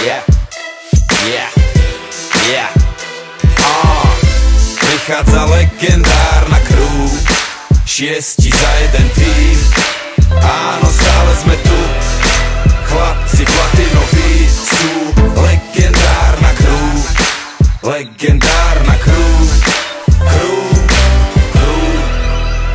Yeah. Prichádza legendárna crew, 6 za jeden tým. Áno, stále sme tu, chlapci platinoví sú. Legendárna crew, legendárna crew,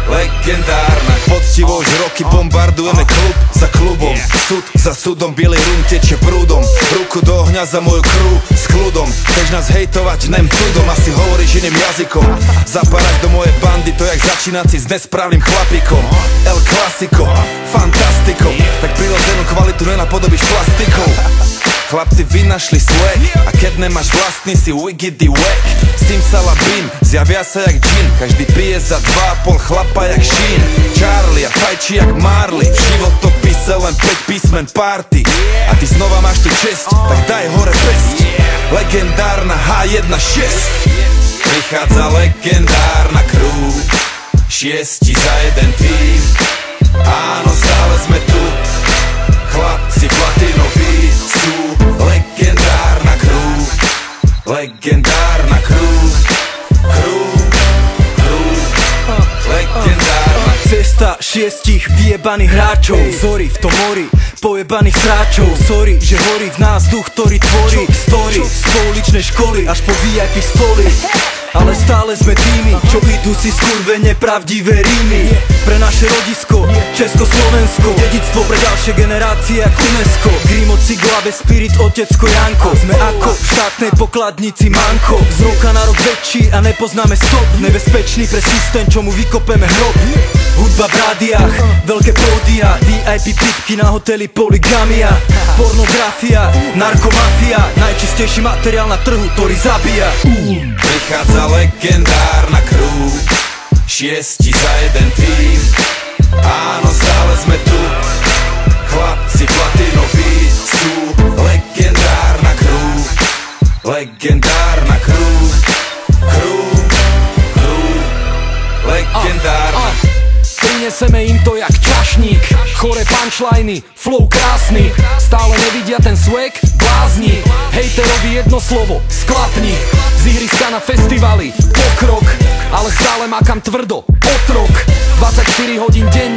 legendárna. Poctivo už roky bombardujeme klub za klubom, súd za súdom, bielej rum tečie prúdom. Ruku do ohňa za moju crew s kľudom. Chceš nás hejtovať, nem túdom, asi hovoríš iným jazykom. Zapadať do mojej bandy, to jak začínať si s nesprávnym chlapikom. El Clasico, fantastico, tak prirodzenú kvalitu nenapodobíš plastikou. Chlapci vynašli swag, a keď nemáš vlastný, si wiggity wack. Simsalabim, zjavia sa jak džin, každý pije za 2,5 chlapa jak Sheen. Charlie a fajči jak Marley, v životopise len 5 písmen party. A ty znova máš tu česť, tak daj hore pesť. Legendárna H1-6. Prichádza legendárna crew, 6 za jeden tým. Áno, stále sme tu, chlapci platinoví sú. Legendárna crew, legendárna crew, legendárna. Cesta 6 vyjebaných hráčov, zory v tom mori pojebaných sráčov. Sorry, že horí v nás duch, ktorý tvorí story z pouličnej školy až po VIP stoly. Ale stále sme tými, čo idú si skurvene pravdivé rímy. Pre naše rodisko, Československo, dedictvo pre ďalšie generácie jak UNESCO. Grimo, Ciglave, Spirit, otecko Janko. Sme ako v štátnej pokladnici manko, z roka na rok väčší a nepoznáme stop. Nebezpečný pre systém, čo mu vykopeme hrob. Hudba v rádiách, veľké pódia, VIP pipky na hoteli, poligamia. Pornografia, narkomafia, najčistejší materiál na trhu, ktorý zabíja. Prichádza legendárna crew, 6 za jeden tým. Áno, stále sme tu, chlapci platinoví sú. Legendárna crew, legendárna crew, legendárna. Prineseme im to jak čašník, chore punchliny, flow krásny. Stále nevidia ten swag, blázni. Hejterovi jedno slovo, sklapni. Z ihriska na festivaly, pokrok, ale stále makám tvrdo, otrok. 24 hodín denne.